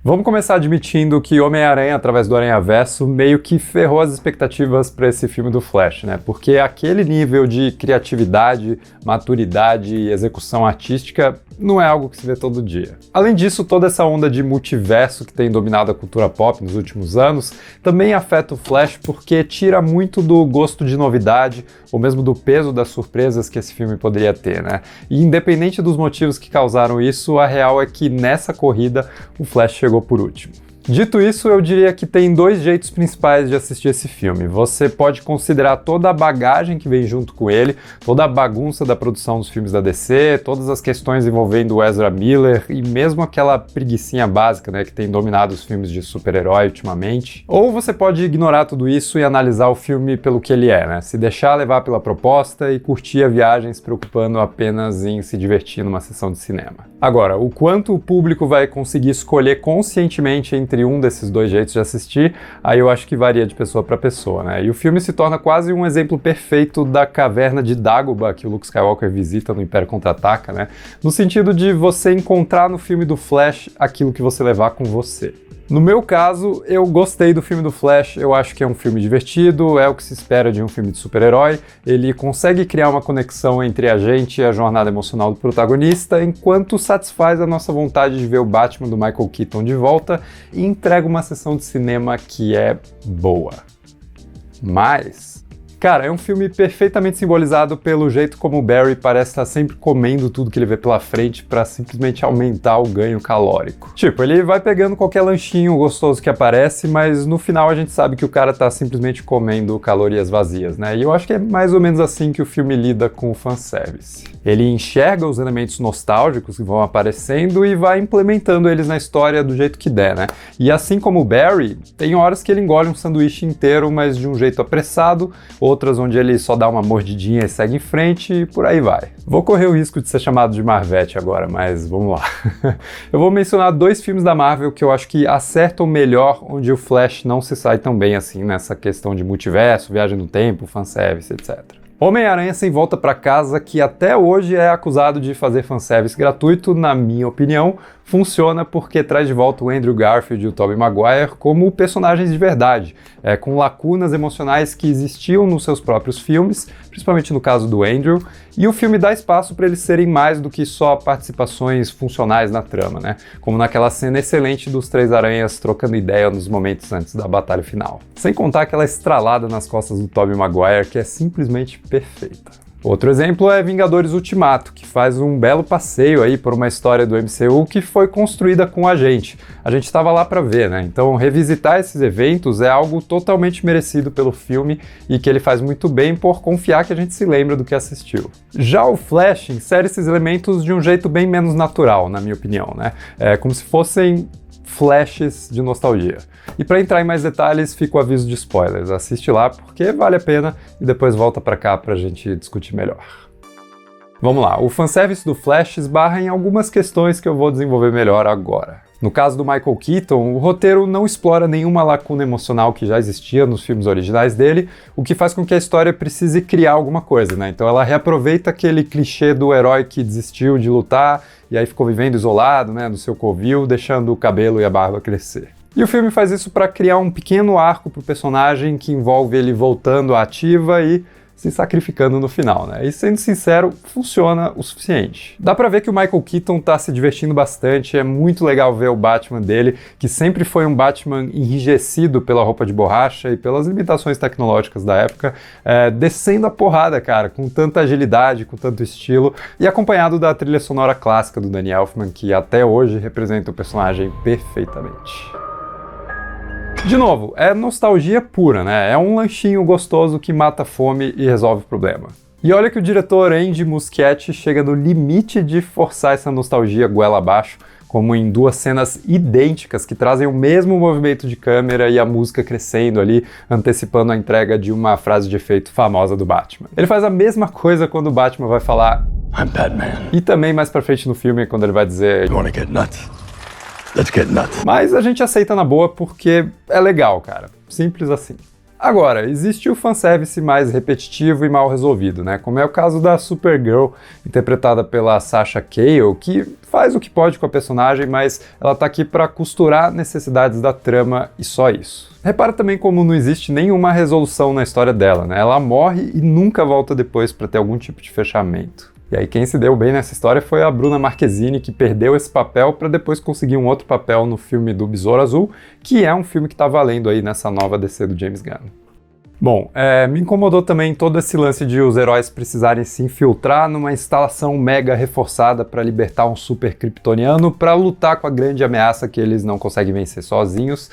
Vamos começar admitindo que Homem-Aranha, através do Aranhaverso, meio que ferrou as expectativas para esse filme do Flash, né? Porque aquele nível de criatividade, maturidade e execução artística não é algo que se vê todo dia. Além disso, toda essa onda de multiverso que tem dominado a cultura pop nos últimos anos também afeta o Flash porque tira muito do gosto de novidade ou mesmo do peso das surpresas que esse filme poderia ter, né? E independente dos motivos que causaram isso, a real é que nessa corrida o Flash chegou por último. Dito isso, eu diria que tem dois jeitos principais de assistir esse filme. Você pode considerar toda a bagagem que vem junto com ele, toda a bagunça da produção dos filmes da DC, todas as questões envolvendo o Ezra Miller e mesmo aquela preguicinha básica, né, que tem dominado os filmes de super-herói ultimamente. Ou você pode ignorar tudo isso e analisar o filme pelo que ele é, né? Se deixar levar pela proposta e curtir a viagem se preocupando apenas em se divertir numa sessão de cinema. Agora, o quanto o público vai conseguir escolher conscientemente entre um desses dois jeitos de assistir, aí eu acho que varia de pessoa para pessoa, né? E o filme se torna quase um exemplo perfeito da caverna de Dagobah que o Luke Skywalker visita no Império Contra-Ataca, né? No sentido de você encontrar no filme do Flash aquilo que você levar com você. No meu caso, eu gostei do filme do Flash, eu acho que é um filme divertido, é o que se espera de um filme de super-herói, ele consegue criar uma conexão entre a gente e a jornada emocional do protagonista, enquanto satisfaz a nossa vontade de ver o Batman do Michael Keaton de volta e entrega uma sessão de cinema que é boa. Mas... cara, é um filme perfeitamente simbolizado pelo jeito como o Barry parece estar sempre comendo tudo que ele vê pela frente para simplesmente aumentar o ganho calórico. Tipo, ele vai pegando qualquer lanchinho gostoso que aparece, mas no final a gente sabe que o cara tá simplesmente comendo calorias vazias, né? E eu acho que é mais ou menos assim que o filme lida com o fanservice. Ele enxerga os elementos nostálgicos que vão aparecendo e vai implementando eles na história do jeito que der, né? E assim como o Barry, tem horas que ele engole um sanduíche inteiro, mas de um jeito apressado, outras onde ele só dá uma mordidinha e segue em frente e por aí vai. Vou correr o risco de ser chamado de Marvete agora, mas vamos lá. Eu vou mencionar dois filmes da Marvel que eu acho que acertam melhor onde o Flash não se sai tão bem assim nessa questão de multiverso, viagem no tempo, fanservice, etc. Homem-Aranha Sem Volta Pra Casa, que até hoje é acusado de fazer fanservice gratuito, na minha opinião, funciona porque traz de volta o Andrew Garfield e o Tobey Maguire como personagens de verdade, com lacunas emocionais que existiam nos seus próprios filmes, principalmente no caso do Andrew, e o filme dá espaço para eles serem mais do que só participações funcionais na trama, né? Como naquela cena excelente dos Três Aranhas trocando ideia nos momentos antes da batalha final. Sem contar aquela estralada nas costas do Tobey Maguire que é simplesmente perfeita. Outro exemplo é Vingadores Ultimato, que faz um belo passeio aí por uma história do MCU que foi construída com a gente. A gente estava lá para ver, né? Então revisitar esses eventos é algo totalmente merecido pelo filme e que ele faz muito bem por confiar que a gente se lembra do que assistiu. Já o Flash insere esses elementos de um jeito bem menos natural, na minha opinião, né? É como se fossem flashes de nostalgia. E para entrar em mais detalhes, fica o aviso de spoilers. Assiste lá porque vale a pena e depois volta para cá pra gente discutir melhor. Vamos lá, o fanservice do Flash esbarra em algumas questões que eu vou desenvolver melhor agora. No caso do Michael Keaton, o roteiro não explora nenhuma lacuna emocional que já existia nos filmes originais dele, o que faz com que a história precise criar alguma coisa, né? Então ela reaproveita aquele clichê do herói que desistiu de lutar e aí ficou vivendo isolado, né, no seu covil, deixando o cabelo e a barba crescer. E o filme faz isso para criar um pequeno arco pro personagem que envolve ele voltando à ativa e se sacrificando no final, né? E sendo sincero, funciona o suficiente. Dá pra ver que o Michael Keaton tá se divertindo bastante, é muito legal ver o Batman dele, que sempre foi um Batman enrijecido pela roupa de borracha e pelas limitações tecnológicas da época, descendo a porrada, cara, com tanta agilidade, com tanto estilo, e acompanhado da trilha sonora clássica do Danny Elfman, que até hoje representa o personagem perfeitamente. De novo, é nostalgia pura, né? É um lanchinho gostoso que mata a fome e resolve o problema. E olha que o diretor Andy Muschietti chega no limite de forçar essa nostalgia goela abaixo, como em duas cenas idênticas que trazem o mesmo movimento de câmera e a música crescendo ali, antecipando a entrega de uma frase de efeito famosa do Batman. Ele faz a mesma coisa quando o Batman vai falar I'm Batman. E também mais pra frente no filme, quando ele vai dizer You wanna get nuts? Let's get nuts. Mas a gente aceita na boa porque é legal, cara. Simples assim. Agora, existe o fanservice mais repetitivo e mal resolvido, né? Como é o caso da Supergirl, interpretada pela Sasha Calle, que faz o que pode com a personagem, mas ela tá aqui para costurar necessidades da trama e só isso. Repara também como não existe nenhuma resolução na história dela, né? Ela morre e nunca volta depois para ter algum tipo de fechamento. E aí quem se deu bem nessa história foi a Bruna Marquezine, que perdeu esse papel para depois conseguir um outro papel no filme do Besouro Azul, que é um filme que tá valendo aí nessa nova DC do James Gunn. Bom, me incomodou também todo esse lance de os heróis precisarem se infiltrar numa instalação mega reforçada para libertar um super kryptoniano para lutar com a grande ameaça que eles não conseguem vencer sozinhos,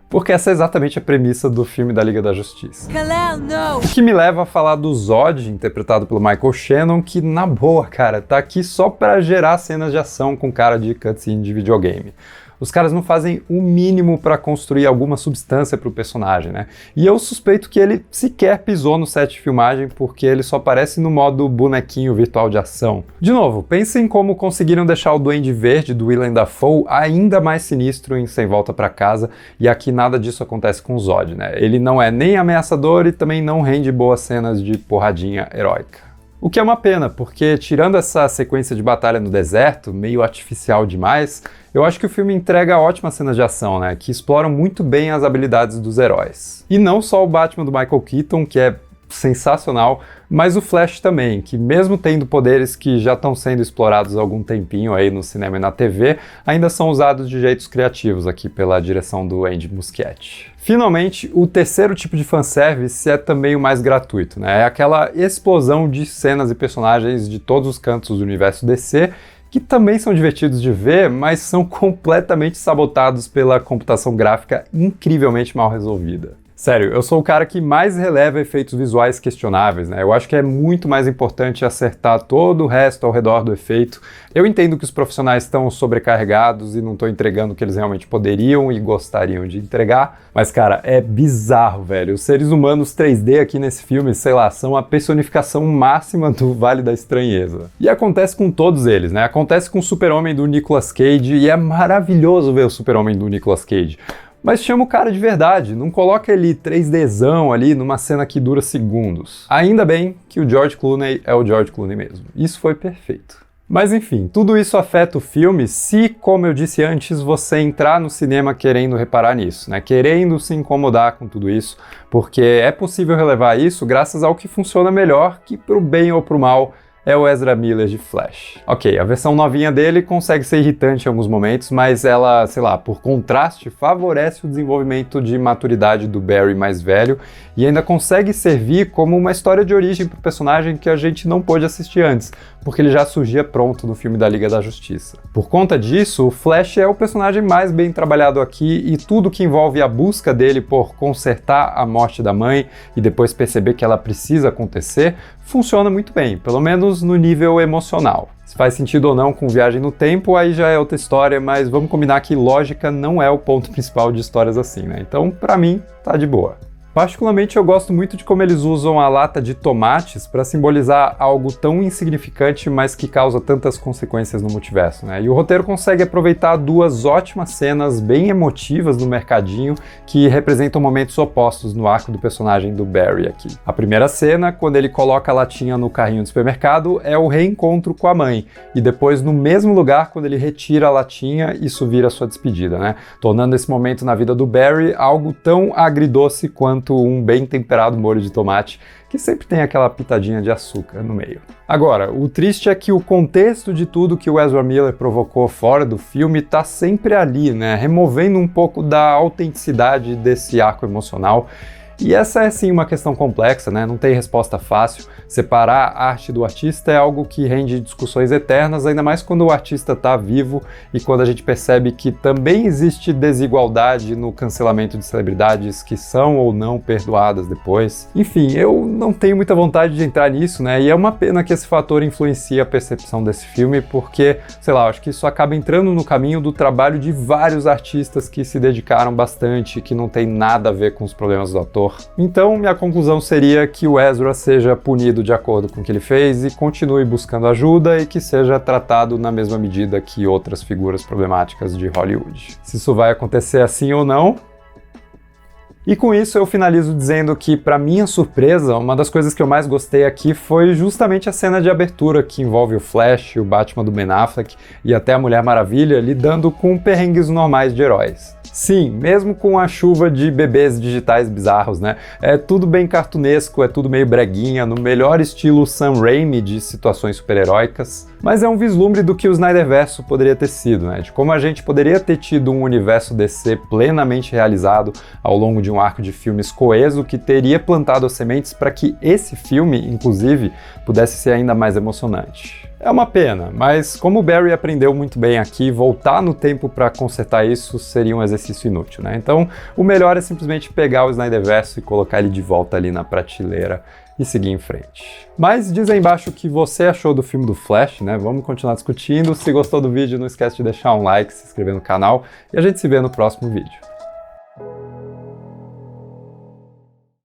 porque essa é exatamente a premissa do filme da Liga da Justiça. Kal-El, não! O que me leva a falar do Zod, interpretado pelo Michael Shannon, que, na boa, cara, tá aqui só pra gerar cenas de ação com cara de cutscene de videogame. Os caras não fazem o mínimo para construir alguma substância para o personagem, né? E eu suspeito que ele sequer pisou no set de filmagem porque ele só aparece no modo bonequinho virtual de ação. De novo, pensem como conseguiram deixar o Duende Verde do Willem Dafoe ainda mais sinistro em Sem Volta para Casa, e aqui nada disso acontece com o Zod, né? Ele não é nem ameaçador e também não rende boas cenas de porradinha heróica. O que é uma pena, porque tirando essa sequência de batalha no deserto, meio artificial demais, eu acho que o filme entrega ótimas cenas de ação, né, que exploram muito bem as habilidades dos heróis. E não só o Batman do Michael Keaton, que é sensacional, mas o Flash também, que mesmo tendo poderes que já estão sendo explorados há algum tempinho aí no cinema e na TV, ainda são usados de jeitos criativos aqui pela direção do Andy Muschietti. Finalmente, o terceiro tipo de fanservice é também o mais gratuito, né? É aquela explosão de cenas e personagens de todos os cantos do universo DC, que também são divertidos de ver, mas são completamente sabotados pela computação gráfica incrivelmente mal resolvida. Sério, eu sou o cara que mais releva efeitos visuais questionáveis, né? Eu acho que é muito mais importante acertar todo o resto ao redor do efeito. Eu entendo que os profissionais estão sobrecarregados e não estão entregando o que eles realmente poderiam e gostariam de entregar, mas, cara, é bizarro, velho. Os seres humanos 3D aqui nesse filme, sei lá, são a personificação máxima do Vale da Estranheza. E acontece com todos eles, né? Acontece com o Super-Homem do Nicolas Cage e é maravilhoso ver o Super-Homem do Nicolas Cage. Mas chama o cara de verdade, não coloca ele 3Dzão ali numa cena que dura segundos. Ainda bem que o George Clooney é o George Clooney mesmo. Isso foi perfeito. Mas enfim, tudo isso afeta o filme se, como eu disse antes, você entrar no cinema querendo reparar nisso, né? Querendo se incomodar com tudo isso, porque é possível relevar isso graças ao que funciona melhor, que pro bem ou pro mal, é o Ezra Miller de Flash. Ok, a versão novinha dele consegue ser irritante em alguns momentos, mas ela, sei lá, por contraste, favorece o desenvolvimento de maturidade do Barry mais velho e ainda consegue servir como uma história de origem para o personagem que a gente não pôde assistir antes, porque ele já surgia pronto no filme da Liga da Justiça. Por conta disso, o Flash é o personagem mais bem trabalhado aqui e tudo que envolve a busca dele por consertar a morte da mãe e depois perceber que ela precisa acontecer, funciona muito bem, pelo menos no nível emocional. Se faz sentido ou não com Viagem no Tempo, aí já é outra história, mas vamos combinar que lógica não é o ponto principal de histórias assim, né? Então, pra mim, tá de boa. Particularmente eu gosto muito de como eles usam a lata de tomates para simbolizar algo tão insignificante, mas que causa tantas consequências no multiverso, né? E o roteiro consegue aproveitar duas ótimas cenas bem emotivas no mercadinho que representam momentos opostos no arco do personagem do Barry aqui. A primeira cena, quando ele coloca a latinha no carrinho do supermercado, é o reencontro com a mãe, e depois no mesmo lugar, quando ele retira a latinha, isso vira sua despedida, né? Tornando esse momento na vida do Barry algo tão agridoce quanto um bem temperado molho de tomate, que sempre tem aquela pitadinha de açúcar no meio. Agora, o triste é que o contexto de tudo que o Ezra Miller provocou fora do filme tá sempre ali, né? Removendo um pouco da autenticidade desse arco emocional. E essa é sim uma questão complexa, né? Não tem resposta fácil. Separar a arte do artista é algo que rende discussões eternas, ainda mais quando o artista está vivo e quando a gente percebe que também existe desigualdade no cancelamento de celebridades que são ou não perdoadas depois. Enfim, eu não tenho muita vontade de entrar nisso, né? E é uma pena que esse fator influencie a percepção desse filme, porque, sei lá, acho que isso acaba entrando no caminho do trabalho de vários artistas que se dedicaram bastante, que não tem nada a ver com os problemas do ator. Então, minha conclusão seria que o Ezra seja punido de acordo com o que ele fez e continue buscando ajuda e que seja tratado na mesma medida que outras figuras problemáticas de Hollywood. Se isso vai acontecer assim ou não, E com isso eu finalizo dizendo que, para minha surpresa, uma das coisas que eu mais gostei aqui foi justamente a cena de abertura que envolve o Flash, o Batman do Ben Affleck e até a Mulher Maravilha lidando com perrengues normais de heróis. Sim, mesmo com a chuva de bebês digitais bizarros, né? É tudo bem cartunesco, é tudo meio breguinha, no melhor estilo Sam Raimi de situações super-heróicas, mas é um vislumbre do que o Snyderverso poderia ter sido, né? De como a gente poderia ter tido um universo DC plenamente realizado ao longo de um arco de filmes coeso que teria plantado as sementes para que esse filme, inclusive, pudesse ser ainda mais emocionante. É uma pena, mas como o Barry aprendeu muito bem aqui, voltar no tempo para consertar isso seria um exercício inútil, né? Então, o melhor é simplesmente pegar o Snyderverso e colocar ele de volta ali na prateleira e seguir em frente. Mas diz aí embaixo o que você achou do filme do Flash, né? Vamos continuar discutindo. Se gostou do vídeo, não esquece de deixar um like, se inscrever no canal e a gente se vê no próximo vídeo.